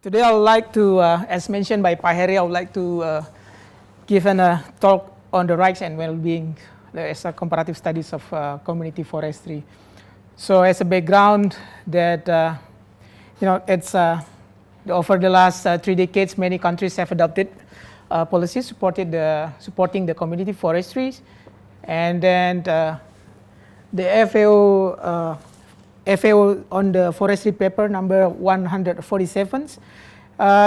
Today I would like to, as mentioned by Pak Heri, I would like to give a talk on the rights and well-being as a comparative studies of community forestry. So as a background that, it's over the last 3 decades, many countries have adopted policies supporting the community forestry. And then the FAO on the forestry paper number 147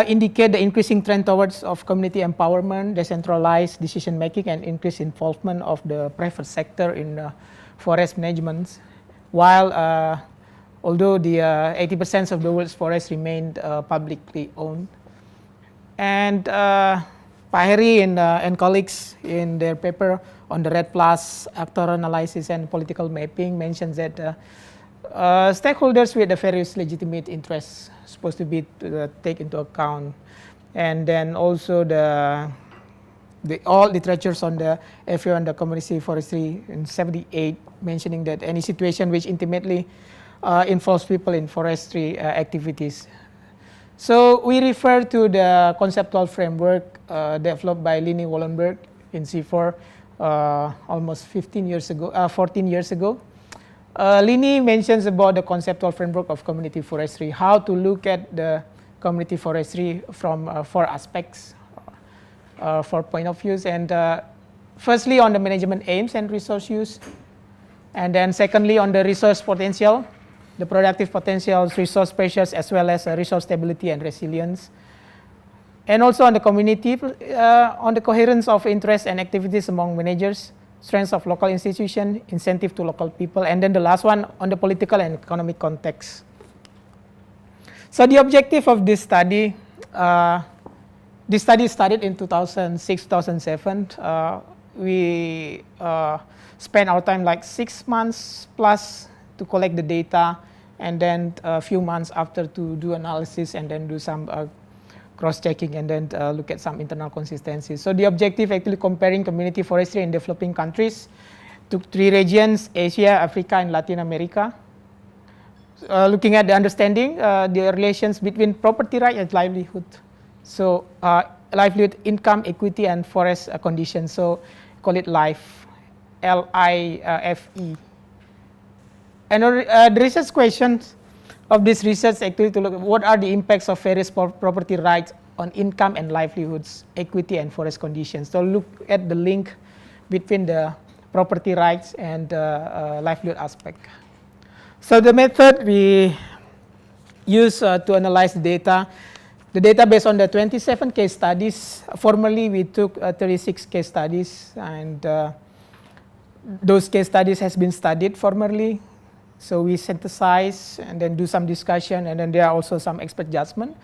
indicate the increasing trend towards of community empowerment, decentralized decision making, and increased involvement of the private sector in forest management. While although the 80% of the world's forests remained publicly owned, and Pak Heri and colleagues in their paper on the REDD+ actor analysis and political mapping mentions that stakeholders with the various legitimate interests supposed to be take into account, and then also the all literatures on the FAO and the community forestry in 78 mentioning that any situation which intimately involves people in forestry activities. So we refer to the conceptual framework developed by Lini Wallenberg in CIFOR almost 14 years ago. Lini mentions about the conceptual framework of community forestry, how to look at the community forestry from 4 aspects, 4 point of views, and firstly on the management aims and resource use, and then secondly on the resource potential, the productive potentials, resource pressures, as well as resource stability and resilience, and also on the community, on the coherence of interests and activities among managers, strengths of local institutions, incentive to local people, and then the last one on the political and economic context. So the objective of this study started in 2006-2007. We spent our time like 6 months plus to collect the data, and then a few months after to do analysis and then do some cross-checking and then look at some internal consistencies. So the objective actually comparing community forestry in developing countries to 3 regions, Asia, Africa, and Latin America. Looking at the understanding, the relations between property right and livelihood. So livelihood, income, equity, and forest conditions. So call it LIFE, L-I-F-E. And the research questions of this research actually to look at what are the impacts of various property rights on income and livelihoods, equity, and forest conditions. So look at the link between the property rights and livelihood aspect. So the method we use to analyze the data based on the 27 case studies. Formerly we took 36 case studies, and those case studies has been studied formerly. So we synthesize and then do some discussion, and then there are also some expert judgment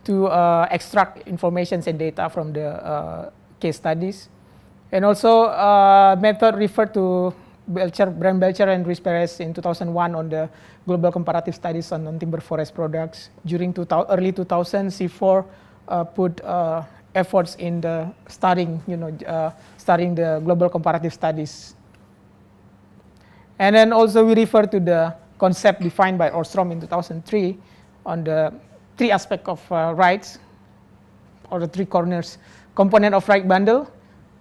to extract information and data from the case studies. And also method referred to Bram Belcher and Ruiz Perez in 2001 on the global comparative studies on non-timber forest products. During early 2000, CIFOR put efforts in the studying the global comparative studies. And then also we refer to the concept defined by Ostrom in 2003 on the 3 aspects of rights, or the 3 corners: component of right bundle,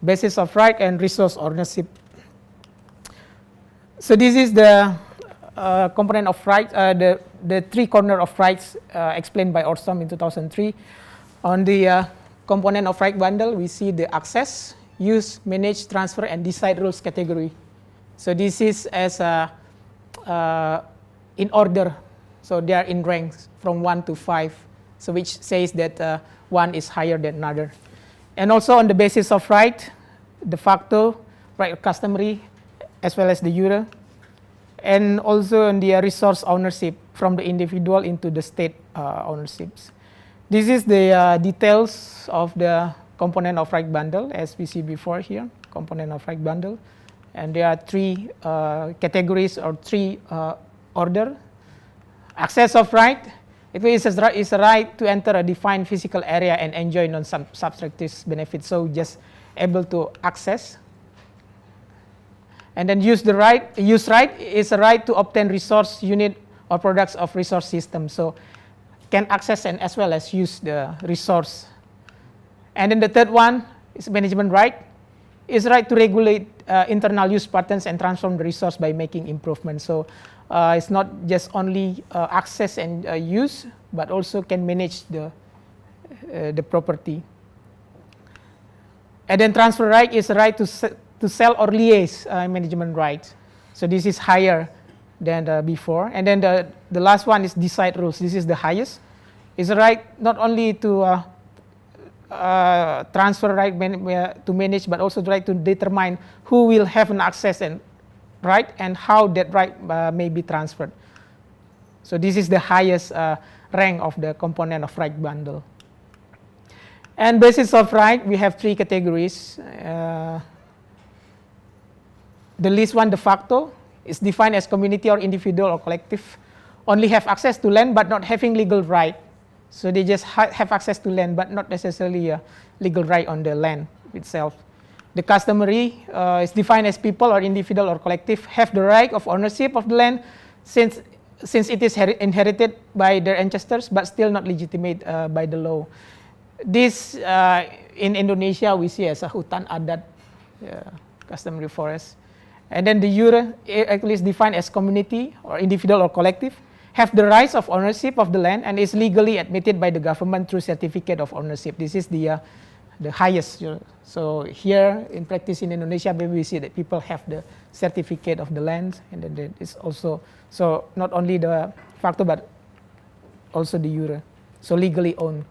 basis of right, and resource ownership. So this is the component of right, the 3 corner of rights explained by Ostrom in 2003. On the component of right bundle, we see the access, use, manage, transfer, and decide rules category. So this is as in order, so they are in ranks from 1 to 5, so which says that 1 is higher than another. And also on the basis of right, de facto, right customary, as well as de jure, and also on the resource ownership from the individual into the state ownerships. This is the details of the component of right bundle as we see before here, component of right bundle. And there are 3 categories or 3 order. Access of right, it is a right to enter a defined physical area and enjoy non-subtractive benefits, so just able to access. And then use right is a right to obtain resource unit or products of resource system. So can access and as well as use the resource. And then the third one is management right. Is right to regulate internal use patterns and transform the resource by making improvements. So it's not just only access and use, but also can manage the property. And then transfer right is the right to sell or liaise management rights. So this is higher than before. And then the last one is decide rules. This is the highest. It's the right not only to transfer right to manage, but also the right to determine who will have an access and right and how that right may be transferred. So this is the highest rank of the component of right bundle. And basis of right, we have three categories. The least one, de facto, is defined as community or individual or collective only have access to land but not having legal right. So they just have access to land but not necessarily a legal right on the land itself. The customary is defined as people or individual or collective have the right of ownership of the land since it is inherited by their ancestors but still not legitimate by the law. This in Indonesia we see as a hutan adat, customary forest. And then the jure actually is defined as community or individual or collective, have the rights of ownership of the land and is legally admitted by the government through certificate of ownership. This is the highest. So here in practice in Indonesia, maybe we see that people have the certificate of the land, and then there is also, so not only the facto but also the jure, so legally owned.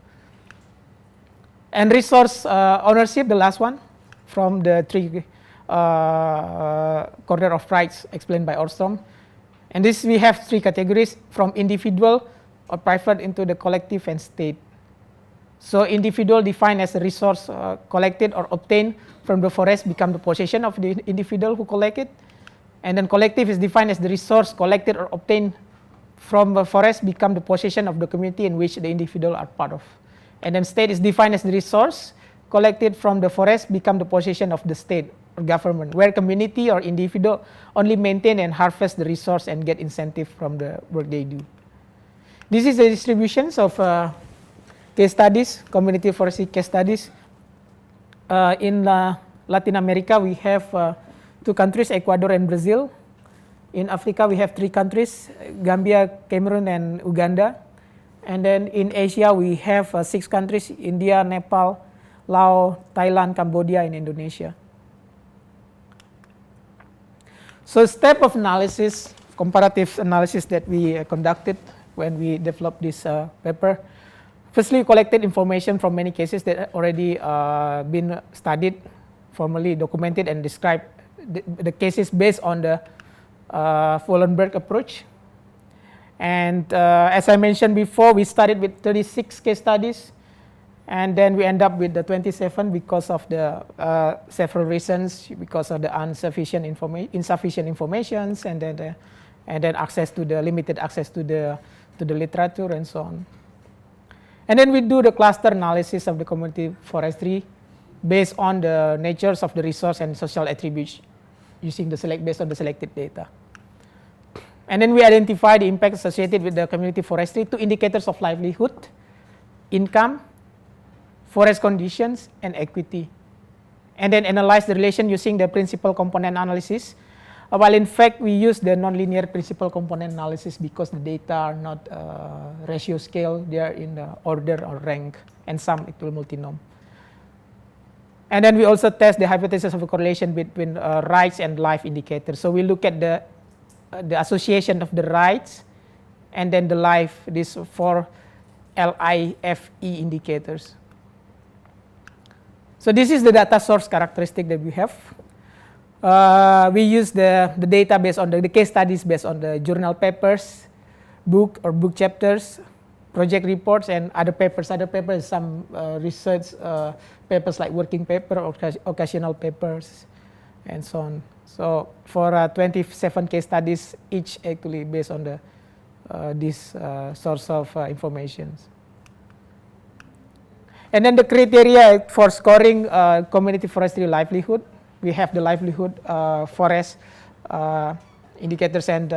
And resource ownership, the last one from the three corner of rights explained by Åström. And this we have three categories from individual or private into the collective and state. So individual defined as a resource collected or obtained from the forest become the possession of the individual who collect it. And then collective is defined as the resource collected or obtained from the forest become the possession of the community in which the individual are part of. And then state is defined as the resource collected from the forest become the possession of the state or government, where community or individual only maintain and harvest the resource and get incentive from the work they do. This is the distributions of case studies, community forestry case studies. In Latin America, we have two countries, Ecuador and Brazil. In Africa, we have three countries, Gambia, Cameroon, and Uganda. And then in Asia, we have 6 countries, India, Nepal, Laos, Thailand, Cambodia, and Indonesia. So step of analysis, comparative analysis that we conducted when we developed this paper. Firstly, we collected information from many cases that already been studied, formally documented and described. The cases based on the Wallenberg approach. And as I mentioned before, we started with 36 case studies, and then we end up with the 27 because of the several reasons, because of the insufficient information, and then access to the limited access to the literature and so on. And then we do the cluster analysis of the community forestry based on the natures of the resource and social attributes using based on the selected data. And then we identify the impact associated with the community forestry, 2 indicators of livelihood, income, forest conditions, and equity. And then analyze the relation using the principal component analysis. While in fact, we use the nonlinear principal component analysis because the data are not ratio scale, they are in the order or rank, and some equal multinom. And then we also test the hypothesis of a correlation between rights and life indicators. So we look at the association of the rights and then the life, these 4 LIFE indicators. So this is the data source characteristic that we have. We use the data based on the case studies based on the journal papers, book chapters, project reports, and other papers. Other papers, some research papers like working paper, occasional papers, and so on. So for 27 case studies, each actually based on this source of information. And then the criteria for scoring community forestry livelihood, we have the livelihood, forest indicators, and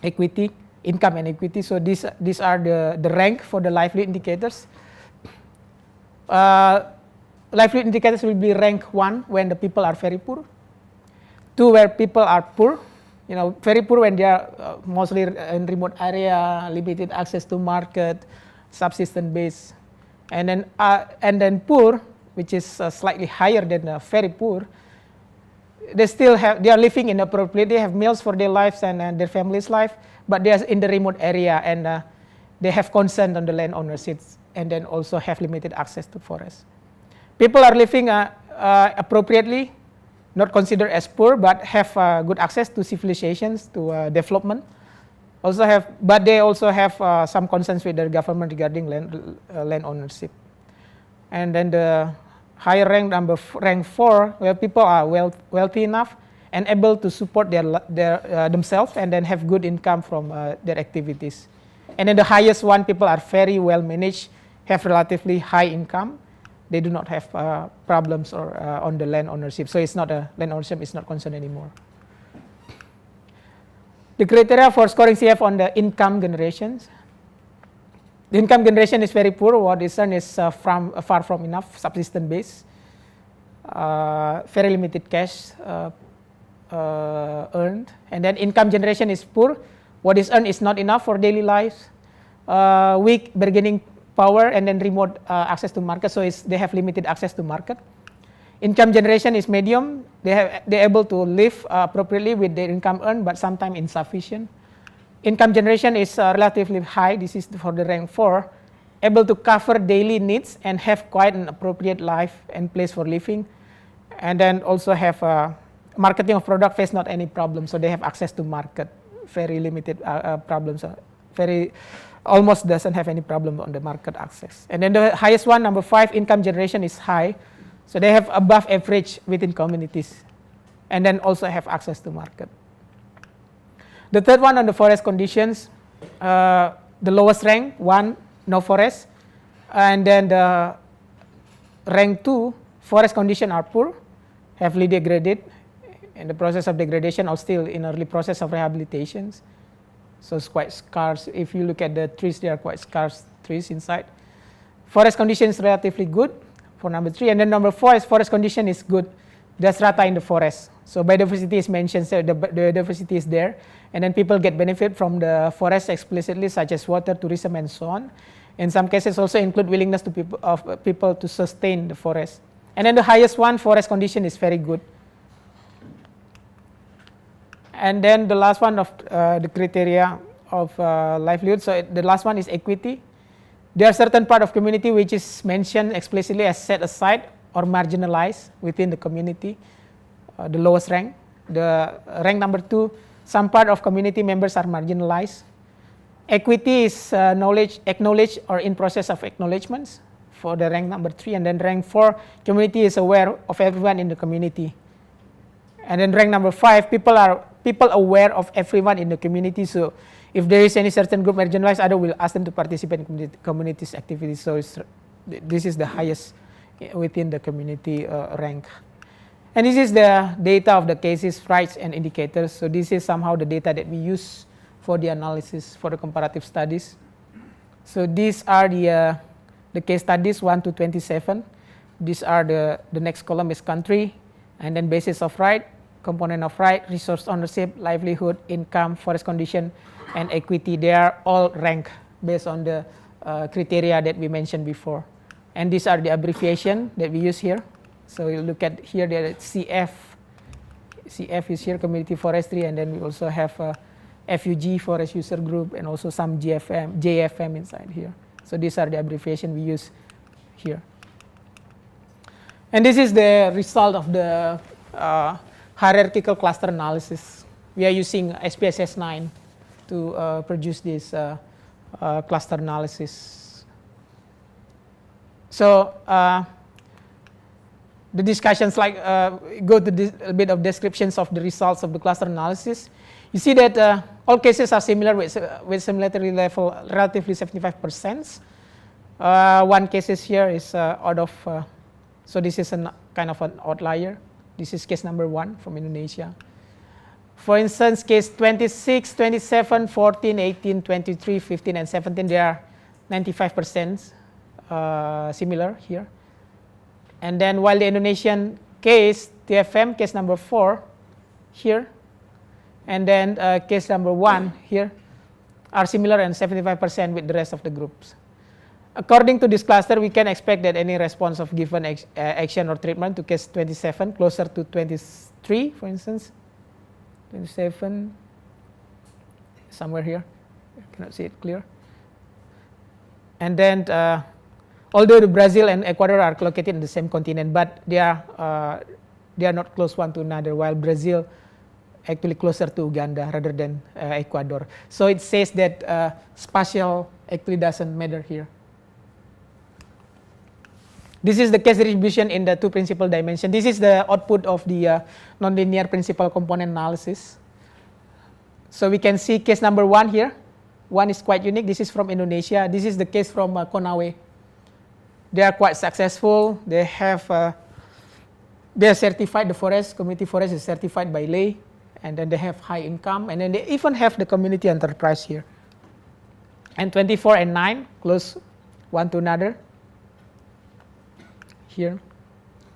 equity. income and equity. So these are the rank for the livelihood indicators. Livelihood indicators will be rank 1 when the people are very poor, 2 where people are poor, very poor when they are mostly in remote area, limited access to market, subsistence based, and then poor, which is slightly higher than very poor. They are living inappropriately. They have meals for their lives and their family's life, but they are in the remote area and they have consent on the land ownership and then also have limited access to forest. People are living appropriately, not considered as poor, but have good access to civilizations, to development. But they also have some concerns with their government regarding land ownership. And then the higher rank, rank 4, where people are wealthy enough and able to support themselves and then have good income from their activities. And then the highest one, people are very well managed, have relatively high income. They do not have problems on the land ownership. So land ownership is not concerned anymore. The criteria for scoring CF on the income generations. The income generation is very poor. What is earned is far from enough, subsistence based. Very limited cash earned. And then income generation is poor. What is earned is not enough for daily lives. Weak bargaining power and then remote access to market. So they have limited access to market. Income generation is medium. They're able to live appropriately with their income earned, but sometimes insufficient. Income generation is relatively high. This is for the rank 4. Able to cover daily needs and have quite an appropriate life and place for living. And then also have marketing of product face not any problem. So they have access to market. Very limited problems. Almost doesn't have any problem on the market access. And then the highest one, number 5, income generation is high. So they have above average within communities and then also have access to market. The third one on the forest conditions, the lowest rank, 1, no forest. And then the rank 2, forest conditions are poor, heavily degraded, in the process of degradation or still in early process of rehabilitations. So it's quite scarce. If you look at the trees, they are quite scarce trees inside. Forest conditions relatively good for number 3. And then number 4 is forest condition is good. There's strata in the forest. So biodiversity is mentioned, so the biodiversity is there. And then people get benefit from the forest explicitly, such as water, tourism, and so on. In some cases also include willingness of people to sustain the forest. And then the highest one, forest condition is very good. And then the last one of the criteria of livelihood, so the last one is equity. There are certain part of community which is mentioned explicitly as set aside or marginalized within the community, the lowest rank. The rank number 2, some part of community members are marginalized. Equity is acknowledged or in process of acknowledgements for the rank number 3. And then rank 4, community is aware of everyone in the community. And then rank number 5, people aware of everyone in the community. So if there is any certain group marginalized, I will ask them to participate in community's activities. So this is the highest within the community rank. And this is the data of the cases, rights, and indicators. So this is somehow the data that we use for the analysis for the comparative studies. So these are the case studies 1 to 27. These are the next column is country, and then basis of right, component of right, resource ownership, livelihood, income, forest condition, and equity. They are all ranked based on the criteria that we mentioned before. And these are the abbreviation that we use here. So you look at here, the CF. CF is here, community forestry, and then we also have FUG, forest user group, and also some JFM inside here. So these are the abbreviation we use here. And this is the result of the hierarchical cluster analysis. We are using SPSS 9 to produce this cluster analysis. So the discussions go to a bit of descriptions of the results of the cluster analysis. You see that all cases are similar with similarity level relatively 75%. One case here is out of, so this is a kind of an outlier. This is case number 1 from Indonesia. For instance, case 26, 27, 14, 18, 23, 15, and 17, they are 95% similar here. And then while the Indonesian case, TFM, case number 4 here, and then case number 1 here, are similar and 75% with the rest of the groups. According to this cluster, we can expect that any response of given action or treatment to case 27, closer to 23, for instance, 27, somewhere here, I cannot see it clear. And then, although Brazil and Ecuador are located in the same continent, but they are not close one to another, while Brazil actually closer to Uganda rather than Ecuador. So it says that spatial actually doesn't matter here. This is the case distribution in the two principal dimensions. This is the output of the nonlinear principal component analysis. So we can see case number 1 here. One is quite unique. This is from Indonesia. This is the case from Konawe. They are quite successful. They are certified. The forest, community forest is certified by lay, and then they have high income, and then they even have the community enterprise here. And 24 and 9 close one to another. Here,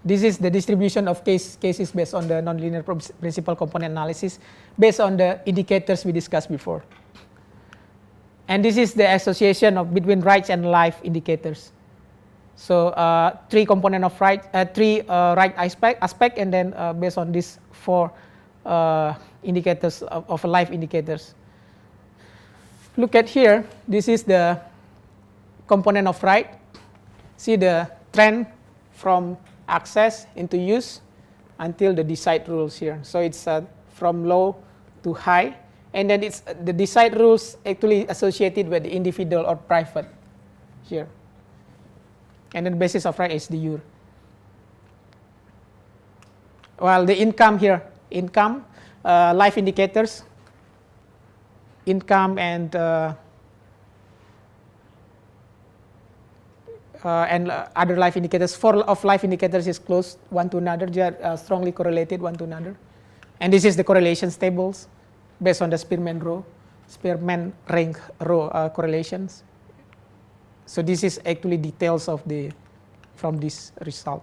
this is the distribution of cases based on the nonlinear principal component analysis, based on the indicators we discussed before. And this is the association between rights and life indicators. So 3 component of right, 3 right aspect, and then based on these 4 indicators of life indicators. Look at here. This is the component of right. See the trend from access into use until the decide rules here. So it's from low to high, and then it's the decide rules actually associated with the individual or private here. And then the basis of right is de jure. While the income here, life indicators, income and other life indicators. 4 of life indicators is close one to another. They are strongly correlated one to another. And this is the correlations tables based on the Spearman rank row correlations. So this is actually details of from this result.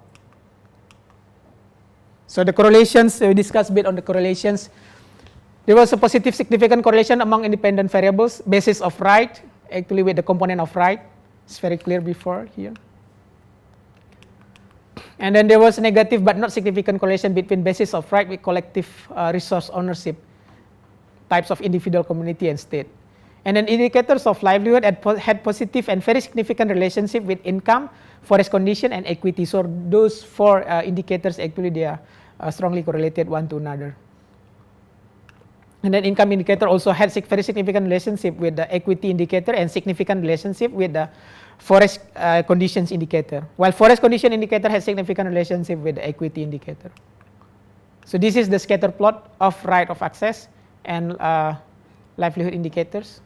So the correlations, we discussed a bit on the correlations. There was a positive significant correlation among independent variables, basis of right, actually with the component of right. It's very clear before here. And then there was negative but not significant correlation between basis of right with collective resource ownership, types of individual, community, and state. And then indicators of livelihood had positive and very significant relationship with income, forest condition, and equity. So those 4 indicators actually they are strongly correlated one to another. And then income indicator also had very significant relationship with the equity indicator and significant relationship with the forest conditions indicator. While forest condition indicator has significant relationship with the equity indicator. So this is the scatter plot of right of access and livelihood indicators.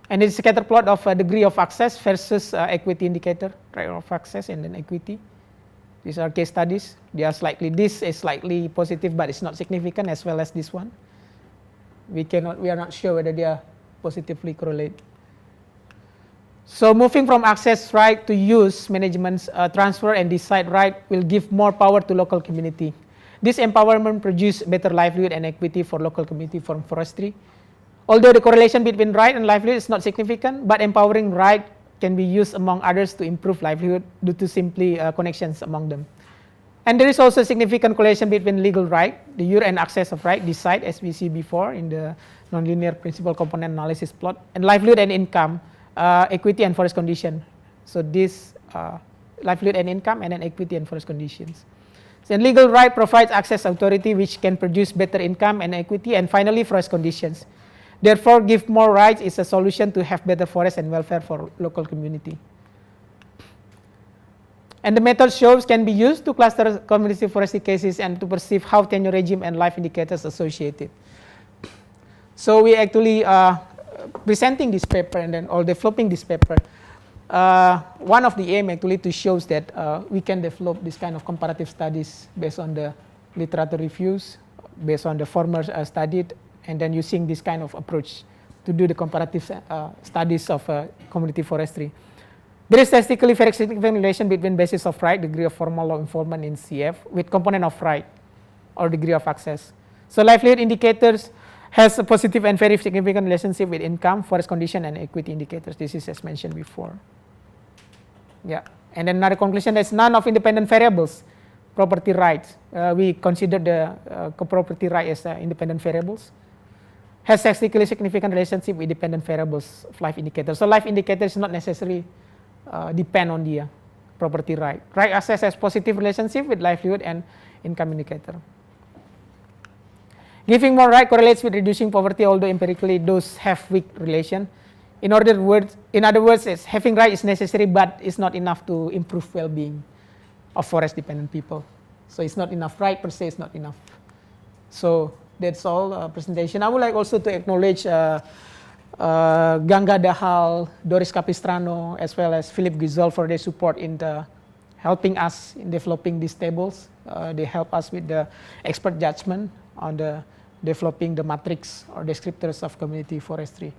And this scatter plot of degree of access versus equity indicator, right of access and then equity. These are case studies. They are this is slightly positive, but it's not significant, as well as this one. We are not sure whether they are positively correlated. So moving from access right to use management transfer and decide right will give more power to local community. This empowerment produce better livelihood and equity for local community from forestry. Although the correlation between right and livelihood is not significant, but empowering right can be used among others to improve livelihood due to simply connections among them. And there is also significant correlation between legal right, de jure, and access of right, decide, as we see before in the nonlinear principal component analysis plot, and livelihood and income, equity and forest condition. So this livelihood and income, and then equity and forest conditions. So legal right provides access authority which can produce better income and equity, and finally forest conditions. Therefore, give more rights is a solution to have better forest and welfare for local community. And the method shows can be used to cluster community forestry cases and to perceive how tenure regime and life indicators associated. So we actually presenting this paper and then or developing this paper. One of the aim actually to shows that we can develop this kind of comparative studies based on the literature reviews, based on the former study, and then using this kind of approach to do the comparative studies of community forestry. There is statistically very significant relation between basis of right, degree of formal law involvement in CF, with component of right or degree of access. So livelihood indicators has a positive and very significant relationship with income, forest condition, and equity indicators. This is as mentioned before. Yeah, and then another conclusion is none of independent variables, property rights. We consider the property right as independent variables. Has statistically significant relationship with dependent variables of life indicators. So life indicators not necessarily depend on the property right. Right access has positive relationship with livelihood and income indicator. Giving more right correlates with reducing poverty, although empirically those have weak relation. In other words, having right is necessary, but it's not enough to improve well-being of forest-dependent people. So it's not enough. Right per se is not enough. So that's all presentation. I would like also to acknowledge Gangga Dahal, Doris Capistrano, as well as Philip Gizol for their support in helping us in developing these tables. They help us with the expert judgment on the developing the matrix or descriptors of community forestry.